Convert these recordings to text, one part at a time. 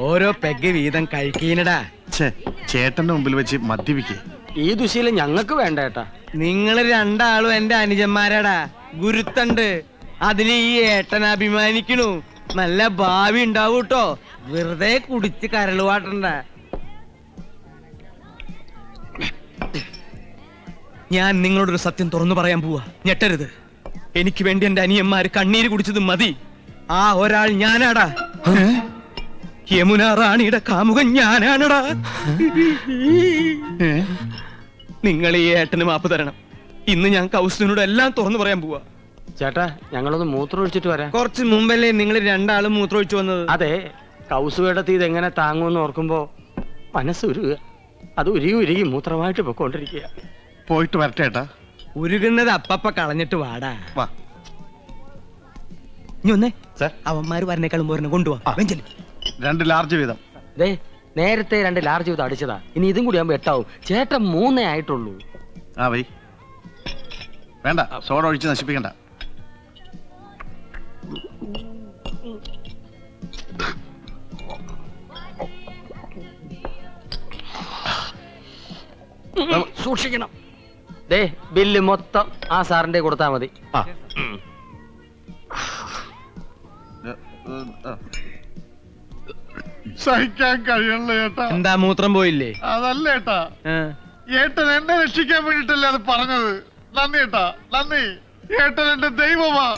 ഓരോ പെഗ് വീതം കഴിക്കീനടാ. ചേട്ടന്റെ മുമ്പിൽ വെച്ച് മദ്യപിക്കേ. ഈ ദുശീലം ഞങ്ങൾക്ക് വേണ്ട ഏട്ടാ. നിങ്ങള് രണ്ടാളും എന്റെ അനുജന്മാരാടാ. ഗുരുത്തണ്ട്. അതിന് ഈ ഏട്ടൻ അഭിമാനിക്കണു. നല്ല ഭാവി ഉണ്ടാവൂട്ടോ. വെറുതെ കുടിച്ച് കരളുവാട്ടണ്ട. ഞാൻ നിങ്ങളോടൊരു സത്യം തുറന്നു പറയാൻ പോവാ. ഞെട്ടരുത്. എനിക്ക് വേണ്ടി എന്റെ അനിയന്മാര് കണ്ണീര് കുടിച്ചത് മതി. ആ ഒരാൾ ഞാനാടാ. യമുന റാണിയുടെ കാമുകൻ ഞാനാണടാ. നിങ്ങൾ ഈ ഏട്ടന് മാപ്പ് തരണം. ഇന്ന് ഞാൻ കൗസുവിനോട് എല്ലാം തുറന്നു പറയാൻ പോവാ. ചേട്ടാ, ഞങ്ങളൊന്ന് മൂത്രം ഒഴിച്ചിട്ട് വരാം. കുറച്ച് മുമ്പല്ലേ നിങ്ങൾ രണ്ടാളും മൂത്രമൊഴിച്ചു വന്നത്? അതെ, കൗസുവേടത്തി ഇതെങ്ങനെ താങ്ങുമെന്ന് ഓർക്കുമ്പോ മനസ്സുരുക. അത് ഉരുകി ഉരുകി മൂത്രമായിട്ട് പൊക്കോണ്ടിരിക്കുക. പോയിട്ട് വരട്ടെ ഏട്ടാ. ഉരുകുന്നത് അപ്പപ്പ കളഞ്ഞിട്ട് വാടാ. ഇനി ഒന്നേ അവന്മാര് വരണേക്കാളും പോരണ കൊണ്ടുപോവാ. 2 ലാർജ് വീതം. നേരത്തെ 2 ലാർജ് ചെയ്ത് അടിച്ചതാ. ഇനി ഇതും കൂടി ആകുമ്പോ 8 ആവും. ചേട്ടൻ 3 ആയിട്ടുള്ളൂ. വൈ വേണ്ട, സോഡ ഒഴിച്ച് നശിപ്പിക്കണ്ട. സൂക്ഷിക്കണം. ബില്ല് മൊത്തം ആ സാറിന്റെ കൊടുത്താ മതി. സഹിക്കാൻ കഴിയണല്ലോ ഏട്ടാ. എന്താ മൂത്രം പോയില്ലേ? അതല്ല ഏട്ടാ, ഏട്ടൻ എന്നെ രക്ഷിക്കാൻ വേണ്ടിട്ടല്ലേ അത് പറഞ്ഞത്. നന്ദി ഏട്ടാ, നന്ദി. ഏട്ടൻ എന്റെ ദൈവമാ.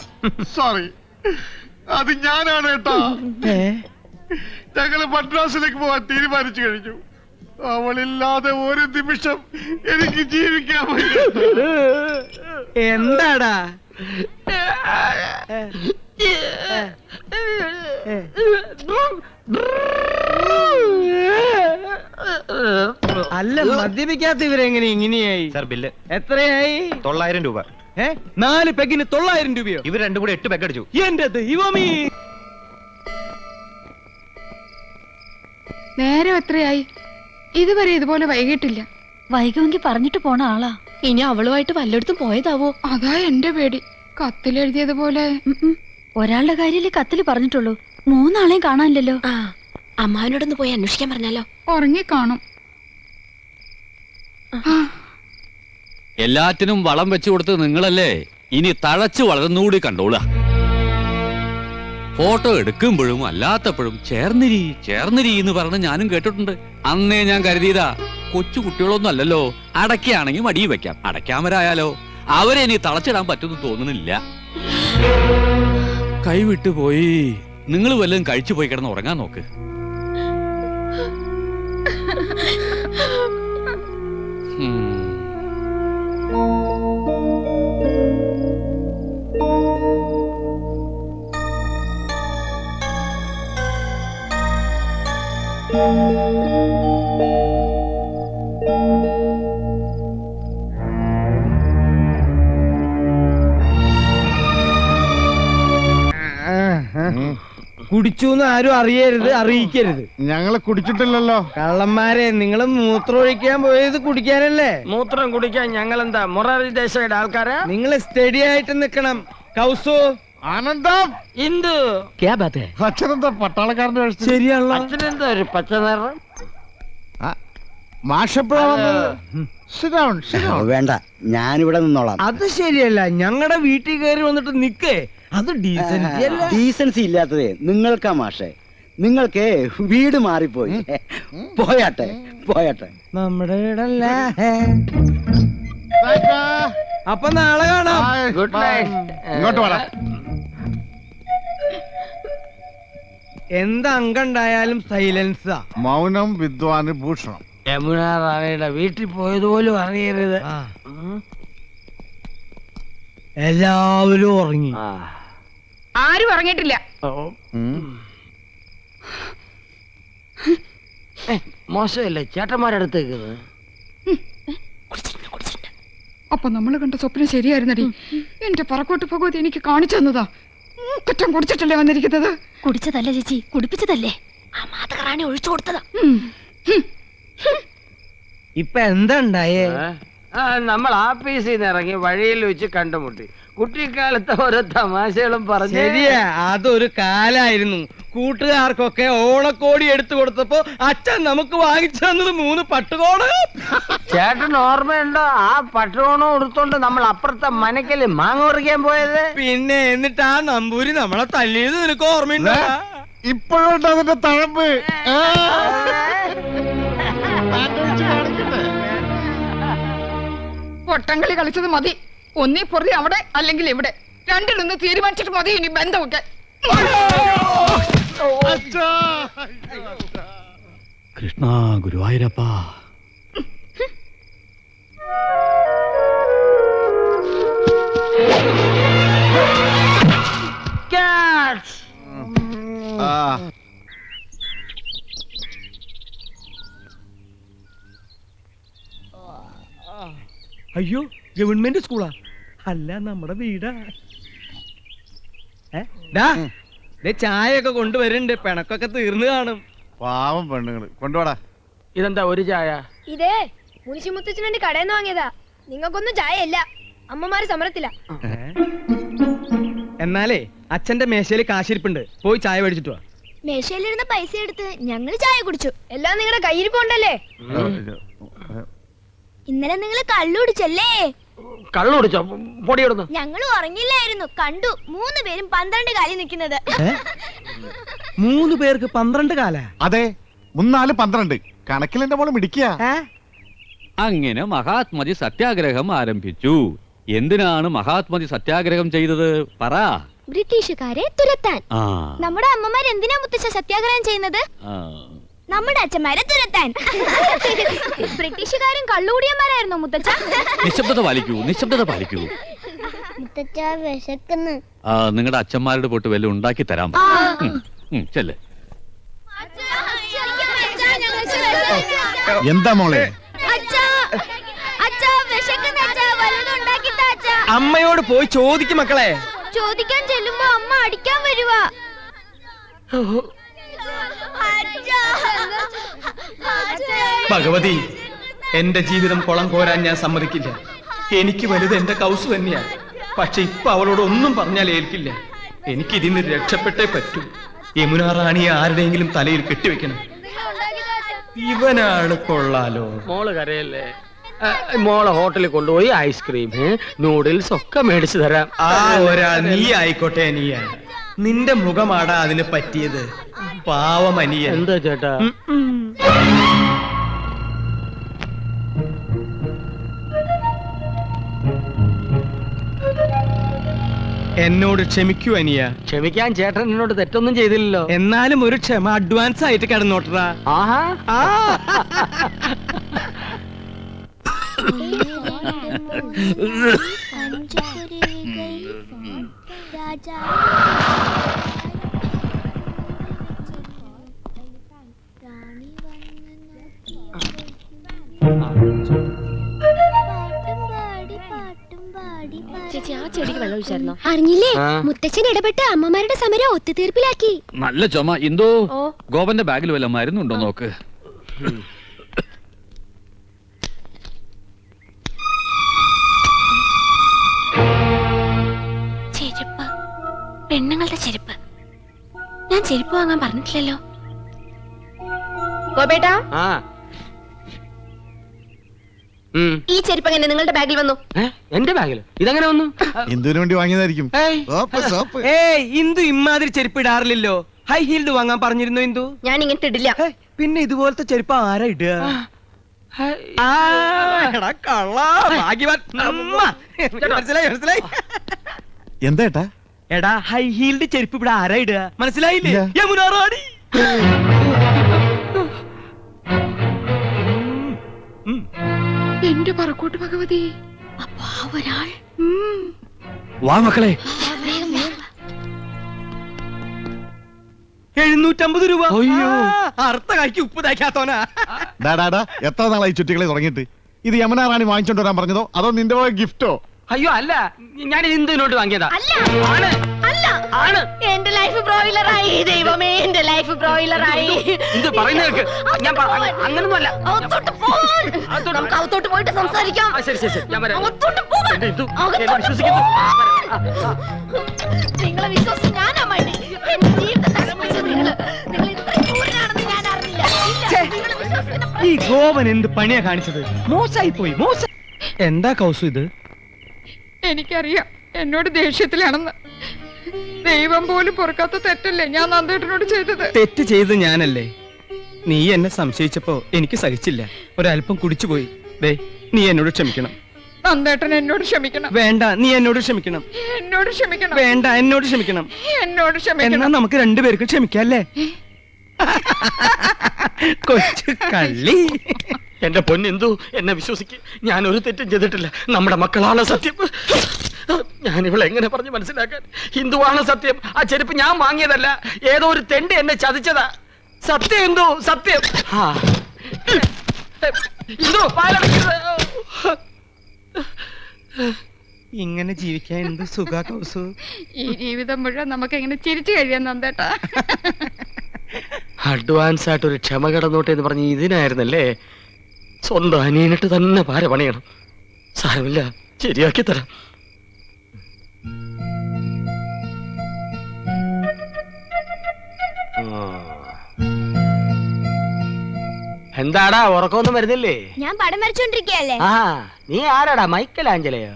സോറി, അത് ഞാനാണ് ഏട്ടാ. ഞങ്ങള് മദ്രാസിലേക്ക് പോവാൻ തീരുമാനിച്ചു കഴിഞ്ഞു. അവളില്ലാതെ ഒരു നിമിഷം എനിക്ക് ജീവിക്കാൻ പറ്റില്ല. എന്താടാ? അല്ല, മദ്യപിക്കാത്ത ഇവരെങ്ങനെ ഇങ്ങനെയായി? സാർ ബില്ല് എത്രയായി? 900 രൂപ. 4 പെഗിന് 900 രൂപയോ? ഇവർ രണ്ടും കൂടി 8 പെഗ് അടിച്ചു. എന്റെ ദൈവമേ! നേരം എത്രയായി? ഇതുവരെ ഇതുപോലെ വൈകിട്ടില്ല. വൈകുമെങ്കിൽ പറഞ്ഞിട്ട് പോണ ആളാ. ഇനി അവളുമായിട്ട് വല്ലയിടത്തും പോയതാവോ? അതാ എന്റെ പേടി. കത്തിലെഴുതിയതുപോലെ. ഒരാളുടെ കാര്യല്ലേ കത്തില് പറഞ്ഞിട്ടുള്ളൂ. 3 ആളെയും കാണാനില്ലല്ലോ. അമ്മാവനോടൊന്ന് പോയി അന്വേഷിക്കാൻ പറഞ്ഞാലോ? ഉറങ്ങിക്കാണും. എല്ലാറ്റിനും വളം വെച്ചു കൊടുത്ത് നിങ്ങളല്ലേ. ഇനി തഴച്ചു വളർന്നുകൂടി കണ്ടോളാ. ഫോട്ടോ എടുക്കുമ്പോഴും അല്ലാത്തപ്പോഴും ചേർന്നിരി ചേർന്നിരി എന്ന് പറഞ്ഞ് ഞാനും കേട്ടിട്ടുണ്ട്. അന്നേ ഞാൻ കരുതിയതാ, കൊച്ചു കുട്ടികളൊന്നും അല്ലല്ലോ, അടയ്ക്കാണെങ്കിൽ മടിയിൽ വെക്കാം, അടയ്ക്കാമരായാലോ. അവരെ ഇനി തളച്ചിടാൻ പറ്റുമെന്ന് തോന്നുന്നില്ല. കൈവിട്ടു പോയി. നിങ്ങൾ വല്ലതും കഴിച്ചു പോയി കിടന്ന് ഉറങ്ങാൻ നോക്ക്. കുടിച്ചൂന്ന് ആരും അറിയരുത്, അറിയിക്കരുത്. ഞങ്ങള് കുടിച്ചിട്ടില്ലല്ലോ. കള്ളന്മാരെ, നിങ്ങൾ മൂത്രം ഒഴിക്കാൻ പോയത് കുടിക്കാനല്ലേ? മൂത്രം കുടിക്കാൻ ഞങ്ങൾ എന്താ മൊറാർജി ദേശയുടെ ആൾക്കാരാ? നിങ്ങൾ സ്റ്റഡി ആയിട്ട് നിക്കണം. കൗസു, ആനന്ദം, ഇന്ദു, അച്ഛനെന്താ പട്ടാളക്കാരന്റെ വേഷം? ശരിയാണല്ലോ. അച്ഛനെന്താ ഒരു പച്ച നിറം? മാഷപ്പഴാ വന്നത്. വേണ്ട, ഞാനിവിടെ നിന്നോളാം. അത് ശരിയല്ല. ഞങ്ങളുടെ വീട്ടിൽ കയറി വന്നിട്ട് നിക്കേ. അത് ഡീസൻസി അല്ല. ഡീസൻസി ഇല്ലാത്തതേ നിങ്ങൾക്കാ മാഷേ. നിങ്ങൾക്ക് വീട് മാറിപ്പോയി. പോയാട്ടെ പോയാട്ടെ. നമ്മുടെ വീടല്ല. അപ്പൊ നാളെ കാണാം. Good night. ഇങ്ങോട്ട് വേണം. എന്ത് അംഗണ്ടായാലും സൈലൻസാ. മൗനം വിദ്വാന് ഭൂഷണം. യമുന റാണിയുടെ വീട്ടിൽ പോയതുപോലും അറിയരുത്. എല്ലാവരും ഉറങ്ങി. ആരും ഉറങ്ങിയിട്ടില്ല. മോശമല്ലേ ചേട്ടന്മാരടുത്തേക്ക്? അപ്പൊ നമ്മള് കണ്ട സ്വപ്നം ശരിയായിരുന്നടി. എന്റെ പറക്കോട്ട് ഭഗവതി എനിക്ക് കാണിച്ചു തന്നതാ. കുറ്റം കുടിച്ചിട്ടല്ലേ വന്നിരിക്കുന്നത്? കുടിച്ചതല്ലേ ചേച്ചി, കുടിപ്പിച്ചതല്ലേ. ആ മാതകറാണി ഒഴിച്ചു കൊടുത്തതാ. ഇപ്പൊ എന്താ ഉണ്ടായേ? നമ്മൾ ആഫീസിൽ നിന്ന് ഇറങ്ങി വഴിയിൽ വെച്ച് കണ്ടുമുട്ടി. കുട്ടിക്കാലത്തെ ഓരോ തമാശകളും പറഞ്ഞു. ശരിയാ, അതൊരു കാലായിരുന്നു. കൂട്ടുകാർക്കൊക്കെ ഓണക്കോടി എടുത്തു കൊടുത്തപ്പോ അച്ഛൻ നമുക്ക് വാങ്ങിച്ചു തന്നത് 3 പട്ടുകോട്. ചേട്ടൻ ഓർമ്മയുണ്ടോ ആ പട്ടോണം എടുത്തോണ്ട് നമ്മൾ അപ്പുറത്തെ മനക്കല് മാങ്ങ പറിക്കാൻ പോയത്? പിന്നെ എന്നിട്ട് ആ നമ്പൂരി നമ്മളെ തല്ലിയത് നിനക്ക് ഓർമ്മയുണ്ടോ? ഇപ്പോഴുണ്ട് അതിന്റെ തഴമ്പ്. സാൻഡ്വിച്ച് കാണിക്കട്ടെ. പൊട്ടങ്കളി കളിച്ചത് മതി. ഒന്നീ പൊറുതി അവിടെ അല്ലെങ്കിൽ ഇവിടെ, രണ്ടിലൊന്ന് തീരുമാനിച്ചിട്ട് മതി ഇനി ബന്ധമൊക്കെ. അച്ഛാ. കൃഷ്ണ ഗുരുവായൂരപ്പ. ആ. അയ്യോ, ഗവൺമെന്റ് സ്കൂളാ? അല്ല, നമ്മുടെ വീടാ. ചായയൊക്കെ കൊണ്ടുവരുന്നുണ്ട്. പിണക്കൊക്കെ തീർന്നു കാണും. പാവം പെണ്ണുങ്ങള്. കൊണ്ടുപോടാ. ഇതെന്താ ഒരു ചായ? ഇതേ മുനിശി മുത്തച്ഛന് വേണ്ടി കടയിൽ നിന്ന് വാങ്ങിയതാ. നിങ്ങൾക്കൊന്നും ചായ ഇല്ല, അമ്മമാര് സമരത്തില്ല. എന്നാലേ അച്ഛന്റെ മേശയിൽ കാശിരിപ്പുണ്ട്, പോയി ചായ മേടിച്ചിട്ട് വാ. മേശയിലിരുന്ന പൈസ എടുത്ത് ഞങ്ങൾ ചായ കുടിച്ചു. എല്ലാം നിങ്ങളുടെ കയ്യിരിപ്പുണ്ടല്ലേ? ഇന്നലെ നിങ്ങൾ കള്ളു കുടിച്ചല്ലേ? കള്ളു കുടിച്ചോ? പൊടിയിടുന്നു. ഞങ്ങൾ ഉറങ്ങില്ലായിരുന്നു, കണ്ടു 3 പേരും 12 കാലിൽ നിൽക്കുന്നത്. 3 പേർക്ക് 12 കാല? അതെ, 3 4 12. കണക്കിൽ എന്റെ മോള് മിടിക്കുക. അങ്ങനെ മഹാത്മജി സത്യാഗ്രഹം ആരംഭിച്ചു. എന്തിനാണ് മഹാത്മജി സത്യാഗ്രഹം ചെയ്തത് പറ? ബ്രിട്ടീഷുകാരെ തുരത്താൻ. ആ, നമ്മുടെ അമ്മമാർ എന്തിനാ മുത്തച്ഛ സത്യാഗ്രഹം ചെയ്യുന്നത്? ആ. നമ്മുടെ അച്ഛന്മാരെ തുരത്താൻ. ബ്രിട്ടീഷുകാരും കള്ളുകൂടിയന്മാരായിരുന്നു മുത്തച്ഛ. നിശബ്ദത പാലിക്കൂ, നിശബ്ദത പാലിക്കൂ. മുത്തച്ഛ വിശക്കുന്നു. നിങ്ങളുടെ അച്ഛന്മാരുടെ പോട്ട് വല്ലതും ഉണ്ടാക്കി തരാൻ ചെല്ലേ. എന്താ മോളെ? അമ്മയോട് പോയി ചോദിക്കും മക്കളെ. ചോദിക്കാൻ ചെല്ലുമ്പോ അമ്മ അടിക്കാൻ വരുവാ. ഭഗവതി, എന്റെ ജീവിതം കുളം കോരാൻ ഞാൻ സമ്മതിക്കില്ല. എനിക്ക് വലുത് എന്റെ കൗസു തന്നെയാ. പക്ഷെ ഇപ്പൊ അവളോട് ഒന്നും പറഞ്ഞാൽ ഏൽക്കില്ല. എനിക്കിതിന് രക്ഷപ്പെട്ടേ പറ്റൂ. യമുന റാണിയെ ആരുടെയെങ്കിലും തലയിൽ കെട്ടിവെക്കണം. ഇവനാണ് കൊള്ളാലോ. മോള് കരയല്ലേ? മോളെ ഹോട്ടലിൽ കൊണ്ടുപോയി ഐസ്ക്രീം നൂഡിൽസ് ഒക്കെ മേടിച്ചു തരാം. ആ ഒരാൾ നീ ആയിക്കോട്ടെ. അനിയ, നിന്റെ മുഖമാടാ അതിന് പറ്റിയത്. പാവം അനിയ. എന്താ ചേട്ടാ? എന്നോട് ക്ഷമിക്കൂ അനിയ. ക്ഷമിക്കാൻ ചേട്ടൻ എന്നോട് തെറ്റൊന്നും ചെയ്തില്ലല്ലോ. എന്നാലും ഒരു ക്ഷമ അഡ്വാൻസ് ആയിട്ട് കിടന്നോട്ടറാ. ആഹാ. ചേച്ചി, ആ ചെടിക്ക് വെള്ളം ഒഴിച്ചായിരുന്നോ? അറിഞ്ഞില്ലേ? മുത്തച്ഛൻ ഇടപെട്ട് അമ്മമാരുടെ സമരം ഒത്തുതീർപ്പിലാക്കി. നല്ല ചുമ. എന്തോ ഗോപന്റെ ബാഗിൽ വല്ല മരുന്നുണ്ടോ നോക്ക്. ചെരുപ്പ്, പെണ്ണുങ്ങളുടെ ചെരുപ്പ്. ഞാൻ ചെരുപ്പ് വാങ്ങാൻ പറഞ്ഞിട്ടില്ലല്ലോ. ഗോപേട്ടാ, ഈ ചെരുപ്പ് എങ്ങനെ നിങ്ങളുടെ ബാഗിൽ വന്നു? എന്റെ ബാഗില് ഇതെങ്ങനെ വന്നു? എന്തിനു വേണ്ടി വാങ്ങിയതായിരിക്കും. ഏയ്, ഇന്ദു ഇമ്മാതിരി ചെരുപ്പ് ഇടാറില്ലല്ലോ. ഹൈ ഹീൽഡ് വാങ്ങാൻ പറഞ്ഞിരുന്നു ഇന്ദു. ഞാൻ ഇങ്ങനത്തെ ഇടില്ല. പിന്നെ ഇതുപോലത്തെ ചെരുപ്പ് ആരാ ഇടുക? മനസ്സിലായി. എന്താ? എടാ, ഹൈ ഹീൽഡ് ചെരുപ്പ് ഇവിടെ ആരാ ഇടുക? മനസ്സിലായില്ലേ? യമുന റാണി. എന്റെ പറക്കോട്ട് ഭഗവതി. അപ്പൊ ആ ഒരാൾ. വാ മക്കളെ. 750 രൂപ. അയ്യോ, അർത്ഥ കായ്ക്ക് ഉപ്പ് തയ്ക്കാത്തോനാ. എത്ര നാളായി ചുറ്റികളെ തുടങ്ങിയിട്ട്? ഇത് യമുന റാണി വാങ്ങിച്ചോണ്ട് വരാൻ പറഞ്ഞതോ അതോ നിന്റെ ഗിഫ്റ്റോ? അയ്യോ അല്ല, ഞാൻ ഇന്ദുവിനോട്ട് വാങ്ങിയതാ. അല്ല ആണ് അല്ല ആണ്. എന്റെ ലൈഫ് ബ്രോയിലറായി. ദൈവമേ, എന്റെ ലൈഫ് ബ്രോയിലറായി. ഇന്ദു പറയുന്നത് കേൾക്ക്. ഞാൻ അങ്ങനൊന്നും അല്ല. അകത്തോട്ട് പോവാൻ. നമുക്ക് അകത്തോട്ട് പോയിട്ട് സംസാരിക്കാം. ശരി ശരി ശരി, ഞാൻ വരാം. അകത്തോട്ട് പോവാൻ. എന്റെ ഇന്ദു, എന്നെ അകത്തോട്ട് വിശ്വസിക്കുന്നു. നിങ്ങളെ വിശ്വസിച്ച് ഞാനാ മടി. എന്റെ ജീവിതം നശിപ്പിച്ചു നിങ്ങള്. നിങ്ങൾ ഇത്ര ക്രൂരനാണെന്ന് ഞാൻ അറിഞ്ഞില്ല. ഇല്ല, നിങ്ങള് വിശ്വസിക്കുന്ന ഈ ഗോവൻ എന്ത് പണിയാ കാണിച്ചത്? മോശമായി പോയി, മോശം. എന്താ കൗസു ഇത്? എനിക്കറിയാം എന്നോട് ദേഷ്യത്തിലാണെന്ന്. ദൈവം പോലും പൊറുക്കാത്ത തെറ്റല്ലേ ഞാൻ നന്ദേട്ടനോട് ചെയ്തത്. തെറ്റ് ചെയ്തത് ഞാനല്ലേ? നീ എന്നെ സംശയിച്ചപ്പോ എനിക്ക് സഹിച്ചില്ല. ഒരല്പം കുടിച്ചുപോയി. ദേ, നീ എന്നോട് ക്ഷമിക്കണം. നന്ദേട്ടൻ എന്നോട് ക്ഷമിക്കണം. വേണ്ട, നീ എന്നോട് ക്ഷമിക്കണം. എന്നോട് ക്ഷമിക്കണം. വേണ്ട, എന്നോട് ക്ഷമിക്കണം. എന്നോട് എന്നാ ക്ഷമിക്കണം. നമുക്ക് രണ്ടുപേർക്കും ക്ഷമിക്കല്ലേ? കൊച്ചു കള്ളി. എന്റെ പൊന്നെന്തു, എന്നെ വിശ്വസിക്ക്. ഞാൻ ഒരു തെറ്റും ചെയ്തിട്ടില്ല. നമ്മുടെ മക്കളാണ് സത്യം. ഞാൻ ഇവിടെ എങ്ങനെ പറഞ്ഞ് മനസ്സിലാക്കാൻ? ഹിന്ദുവാണ് സത്യം. ആ ചെരുപ്പ് ഞാൻ വാങ്ങിയതല്ല. ഏതോ ഒരു തെണ്ട് എന്നെ ചതിച്ചതാ. സത്യം എന്തോ, സത്യം. ഹിന്ദു, പാലടക്കരുത്. ഇങ്ങനെ ജീവിക്കാൻ എന്ത് സുഖ കൗസു. ഈ ജീവിതം മുഴുവൻ നമുക്ക് എങ്ങനെ ചിരിച്ചു കഴിയാൻ നന്ദേട്ടാ. അഡ്വാൻസ് ആയിട്ട് ഒരു ക്ഷമ കിടന്നോട്ടെ എന്ന് പറഞ്ഞ് ഇതിനായിരുന്നല്ലേ? സ്വന്തം അനിയനിട്ട് തന്നെ പാര പണിയണം. സാരമില്ല, ശരിയാക്കി തരാം. എന്താടാ, ഉറക്കമൊന്നും വരുന്നില്ലേ? ഞാൻ പടം വരച്ചോണ്ടിരിക്കയല്ലേ. ആ, നീ ആരാടാ? മൈക്കൽ ആഞ്ചലയോ?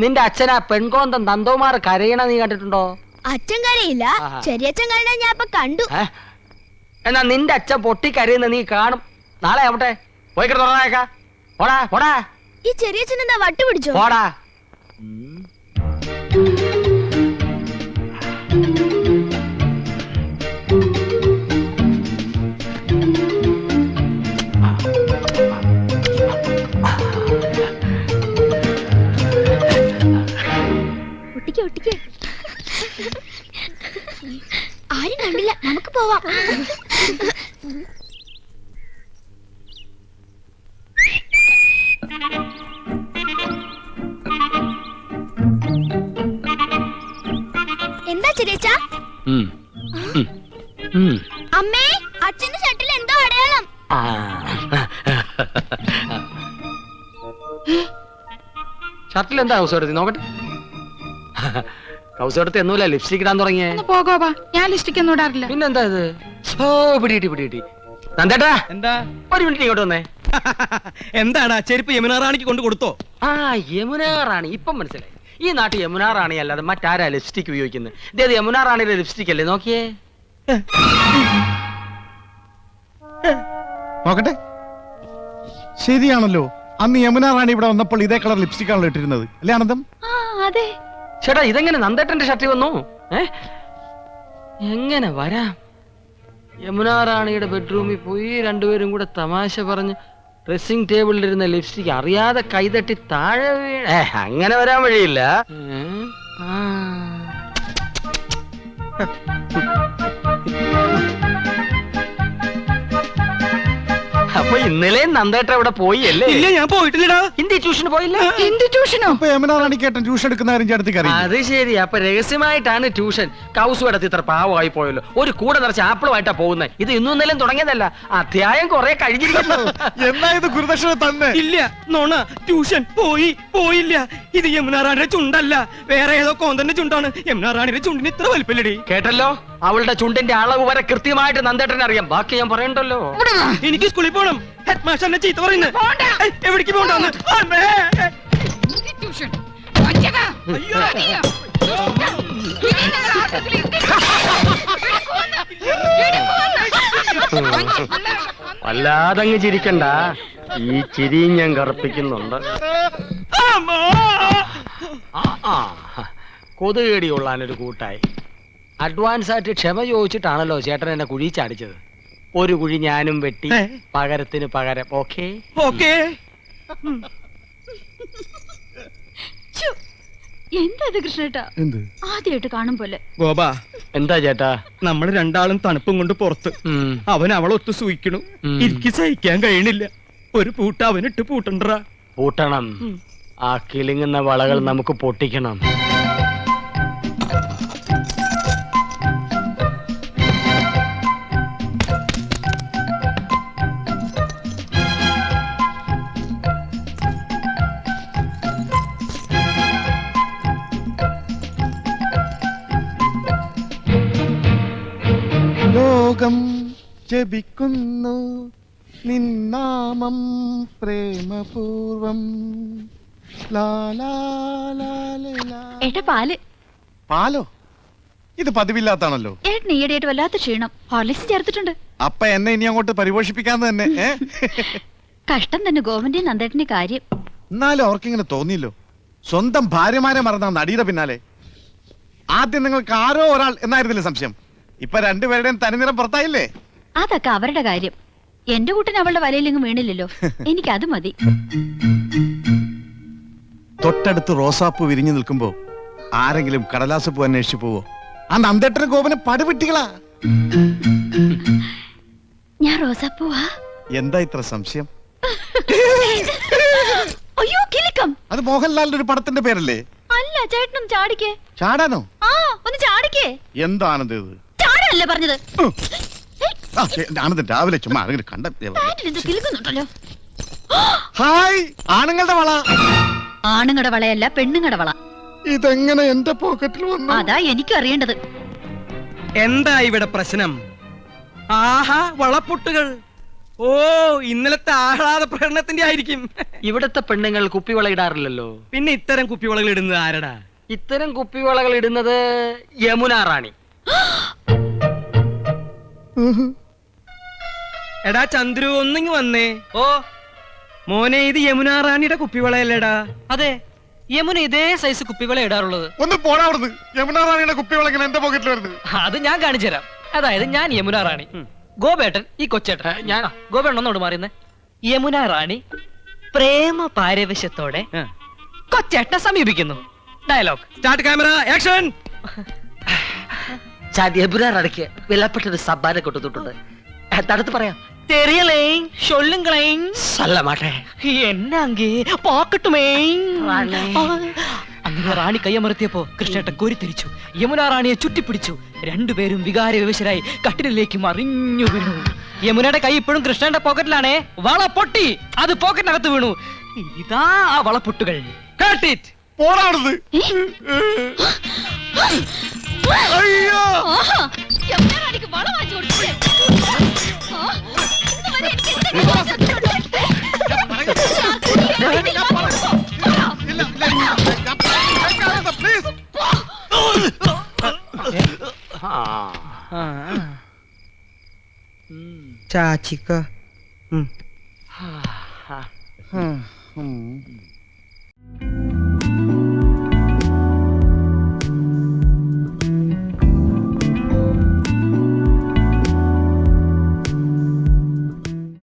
നിന്റെ അച്ഛനാ പെൺകോന്തം നന്ദകുമാർ കരയണ നീ കണ്ടിട്ടുണ്ടോ? അച്ഛൻ കരയില്ല, ആഹാ. ചെറിയച്ഛൻ കരയണ ഞാൻ ഇപ്പൊ കണ്ടു. എന്നാ നിന്റെ അച്ഛൻ പൊട്ടി കരയുന്ന നീ കാണും. നാളെ ആവട്ടെ, പോയി കിടന്നേക്കാ. പോടാ പോടാ ഈ ചെറിയച്ഛൻ എന്താ വട്ട് പിടിച്ചോ? പോടാ. ഒട്ടിക്ക് ഒട്ടിക്ക്. ആരും കണ്ടില്ല, നമുക്ക് പോവാം. എന്താ ചെറിയച്ഛ? അമ്മേ, അച്ഛന്റെ ഷർട്ടിൽ എന്തോ അടയാളം. ഷർട്ടിൽ എന്താ ഹൗസോടത്തി നോക്കട്ടെ. ഹൗസോടത്തി ഒന്നുമില്ല, ലിപ്സ്റ്റിക് ഇടാൻ തുടങ്ങിയേ. പോകോവാ, ഞാൻ ലിസ്റ്റിക്കൊന്നും ഇടാറില്ല. പിന്നെന്താ ഇത്? ഓ, പിടികിട്ടി പിടികിട്ടി. നന്ദേട്ടാ, എന്താ? ഒരു മിനിറ്റ് ഇങ്ങോട്ട് വന്നേ. എന്താടാ, ചെരുപ്പ് യമുന റാണിക്ക് കൊണ്ട് കൊടുത്തോ? ആ, യമുന റാണി. ഇപ്പം മനസ്സിലായി. ഈ നാട്ടിൽ യമുന റാണി അല്ലാതെ മറ്റാരാ ലിപ്സ്റ്റിക് ഉപയോഗിക്കുന്നത്? ഇതേത് യമുന റാണിയുടെ ലിപ്സ്റ്റിക് അല്ലേ? നോക്കിയേ. നോക്കട്ടെ, ശരിയാണല്ലോ. അന്ന് യമുന റാണി ഇവിടെ വന്നപ്പോൾ ഇതേ കളർ ലിപ്സ്റ്റിക് ആണല്ലോ ഇട്ടിരുന്നത്, അല്ലേ ആനന്ദം? അതെ. ചേട്ടാ, ഇതെങ്ങനെ നന്ദേട്ടന്റെ ഷർട്ടിൽ വന്നു? എങ്ങനെ വരാം? യമുന റാണിയുടെ ബെഡ്റൂമിൽ പോയി രണ്ടുപേരും കൂടെ തമാശ പറഞ്ഞ് ഡ്രസ്സിംഗ് ടേബിളിലിരുന്ന ലിപ്സ്റ്റിക് അറിയാതെ കൈതട്ടി താഴെ വീണ. അങ്ങനെ വരാൻ വഴിയില്ല. അപ്പൊ ഇന്നലെ നന്ദേട്ട ഇവിടെ പോയി അല്ലേ? ഇല്ല, ഞാൻ പോയിട്ടില്ലടാ. ഹിന്ദി ട്യൂഷന് പോയില്ല? ഹിന്ദി ട്യൂഷനോ? അപ്പൊ യമുന റാണിക്കേട്ടൻ ട്യൂഷൻ എടുക്കുന്ന കാര്യം ചേട്ടത്തിക്ക് അറിയാം. അത് ശരി. അപ്പൊ രഹസ്യമായിട്ടാണ് ട്യൂഷൻ. കൗസു ഇടത്ത് ഇത്ര പാവമായി പോയല്ലോ. ഒരു കൂടെ നിറച്ച് ആപ്പിളുമായിട്ടാ പോകുന്നത്. ഇത് ഇന്നും ഇന്നലെയും തുടങ്ങിയതല്ല, അധ്യായം കുറെ കഴിഞ്ഞിരിക്കുന്നു. എന്നാ ഇത് ഗുരുദക്ഷിണ തന്നെ? ഇല്ല, നോണ. ട്യൂഷൻ പോയില്ല. ഇത് യമുന റാണിയുടെ ചുണ്ടല്ല, വേറെ ഏതോ കോന്തന്റെ ചുണ്ടാണ്. യമുന റാണിയുടെ ചുണ്ടിന് ഇത്ര വലിപ്പല്ലടി. കേട്ടല്ലോ, അവളുടെ ചുണ്ടിന്റെ അളവ് വരെ കൃത്യമായിട്ട് നന്ദേട്ടനെ അറിയാം. ബാക്കി ഞാൻ പറയണ്ടല്ലോ. എനിക്ക് സ്കൂളിൽ പോണം. ഹെഡ് മാസ്റ്റർ എന്നെ ചീത്ത പറയുന്നു. എവിടേക്ക് പോകണ്ടെന്ന്? ഹിന്ദി ട്യൂഷൻ. വഞ്ചക. അടിയ. ഇനി നിങ്ങൾ ആട്ടത്തിൽ വല്ലാതങ്ങ് ചിരിക്കണ്ട. ഈ ചിരിയും ഞാൻ കറുപ്പിക്കുന്നുണ്ട്. കൊതുകേടി കൊള്ളാനൊരു കൂട്ടായി. അഡ്വാൻസ് ആയിട്ട് ക്ഷമ ചോദിച്ചിട്ടാണല്ലോ ചേട്ടൻ എന്നെ കുഴി ചാടിച്ചത്. ഒരു കുഴി ഞാനും വെട്ടി, പകരത്തിന് പകരം. Okay okay. എന്താ ഇത് കൃഷ്ണേട്ടാ? എന്ത്? ആദ്യമായിട്ട് കാണും പോലെ. ഗോപാ, എന്താ ചേട്ടാ? നമ്മൾ രണ്ടാളും തണുപ്പും കൊണ്ട് പുറത്ത്. അവൻ അവളൊത്ത് സൂയിക്കണു. ഉം. എനിക്ക് സഹിക്കാൻ കഴിയണില്ല. ഒരു പൂട്ട അവനിട്ട് പൂട്ടണ്ടറാ. പൂട്ടണം. ആ കിലുങ്ങുന്ന വളകൾ നമുക്ക് പൊട്ടിക്കണം. ലോകം ജപിക്കുന്നു നിന്നാമം പ്രേമപൂർവം. ഏട്ടാ പാല്. പാലോ? ഇത് പതിവില്ലാത്താണല്ലോ. ഏട്ടൻ ഈയിടെയായിട്ട് വല്ലാത്ത ക്ഷീണം. ഹോർലിക്സ് ചേർത്തിട്ടുണ്ട്. അപ്പ എന്നെ ഇനി അങ്ങോട്ട് പരിപോഷിപ്പിക്കാന്ന് തന്നെ. കഷ്ടം തന്നെ ഗോവിന്റെ നന്ദേട്ടന്റെ കാര്യം. എന്നാലും അവർക്കിങ്ങനെ തോന്നിയില്ലോ, സ്വന്തം ഭാര്യമാരെ മറന്ന നടിയുടെ പിന്നാലെ. ആദ്യം നിങ്ങൾക്ക് ആരോ ഒരാൾ എന്നായിരുന്നില്ലേ സംശയം? ഇപ്പൊ രണ്ടുപേരുടെയും തനിനിറം പുറത്തായില്ലേ? അതൊക്കെ അവരുടെ കാര്യം. എന്റെ കൂട്ടൻ അവളുടെ വലയിലെങ്ങും വീണില്ലല്ലോ. എനിക്കത് മതി. തൊട്ടടുത്ത് റോസാപ്പൂ വിരിഞ്ഞു നിൽക്കുമ്പോ ആരെങ്കിലും കടലാസപ്പൂ അന്വേഷിച്ചു പോവോ? ആ നന്ദേട്ടനും ഗോപനും പടുവിട്ടികളാ. ഞാൻ റോസാപ്പൂവാ. എന്താ ഇത്ര സംശയം? അയ്യോ കിലുക്കം. അത് മോഹൻലാലിന്റെ ഒരു പടത്തിന്റെ പേരല്ലേ? അല്ല, ചേട്ടനും ചാടിക്കേ. ചാടാനോ? ആ, ഒന്ന് ചാടിക്കേ. എന്താണത് ഇത്? ചാടാനല്ലേ പറഞ്ഞത്? ആനന്ദ് രാവിലെ ചുമ്മാ ആരെങ്കിലും കണ്ട. പാന്റിലെന്തോ കിലുക്കുന്നുണ്ടല്ലോ. ഹായ്, ആണുങ്ങളുടെ വള. ആണുങ്ങളുടെ വളയല്ല, പെണ്ണുങ്ങളുടെ വള. ഇതെങ്ങനെ എന്റെ പോക്കറ്റിൽ വന്നു? അതാ എനിക്കും അറിയേണ്ടത്. എന്താ ഇവിടെ പ്രശ്നം? ആഹാ, വളപ്പൊട്ടുകൾ. ഓ, ഇന്നലത്തെ ആഹ്ലാദ പ്രകടനത്തിന്റെ ആയിരിക്കും. ഇവിടത്തെ പെണ്ണുങ്ങൾ കുപ്പിവള ഇടാറില്ലല്ലോ. പിന്നെ ഇത്തരം കുപ്പിവളകൾ ഇടുന്നത് ആരടാ? ഇത്തരം കുപ്പിവളകൾ ഇടുന്നത് യമുന റാണി. എടാ ചന്ദ്രു, ഒന്നിങ്ങ് വന്നേ. ഓ മോനെ, ഇത് യമുന റാണിയുടെ കുപ്പിവളയല്ലേടാ? അതെ, യമുന ഇതേ സൈസ് കുപ്പിവള ഇടാറുള്ളത്. ഒന്ന് പോടാ അവിടുന്ന്. യമുന റാണിയുടെ കുപ്പിവള ഇങ്ങനെ എന്റെ പോക്കറ്റിൽ വരുന്നത്. അത് ഞാൻ കാണിച്ചു തരാം. അതായത് ഞാൻ യമുന റാണി, ഗോപേട്ടൻ ഈ കൊച്ചേട്ടൻ. ഞാൻ ഗോപേട്ടൻ ഒന്നോട് മാറിയുന്നേ. യമുന റാണി പ്രേമ പാരവശ്യത്തോടെ കൊച്ചേട്ടനെ സമീപിക്കുന്നു. Dialogue start, camera, action. Yamuna റാണിക്ക് വിലപ്പെട്ടൊരു സമ്മാനം കൊടുത്തിട്ടുണ്ട്. തടുത്ത് പറയാം. தெரியலேன் சொல்லுங்களேன். சொல்ல மாட்டேன். என்ன அங்கே பாக்கட்டுமே. അങ്ങനെ റാണി കയ്യമർത്തിയപ്പോ കൃഷ്ണേട്ടൻ കോരിത്തിരിച്ചു. യമുന റാണിയെ ചുറ്റിപ്പിടിച്ചു. രണ്ടുപേരും വികാര വിവശരായി കട്ടിലേക്ക് മറിഞ്ഞു വീണു. യമുനയുടെ കൈ ഇപ്പോഴും കൃഷ്ണന്റെ പോക്കറ്റിലാണേ. വള പൊട്ടി, അത് പോക്കറ്റിനകത്ത് വീണു. ഇതാ ആ വളപ്പൊട്ടുകൾ. പോടാ അവിടുന്ന്. അയ്യോ, യമുന റാണിക്ക് വള വാങ്ങിച്ചു കൊടുത്തില്ലേ? ഇന്നുവരെ എനിക്ക് എന്തെങ്കിലും തന്നിട്ടുണ്ടോ? പ്ലീസ്. ചാച്ചിക്ക.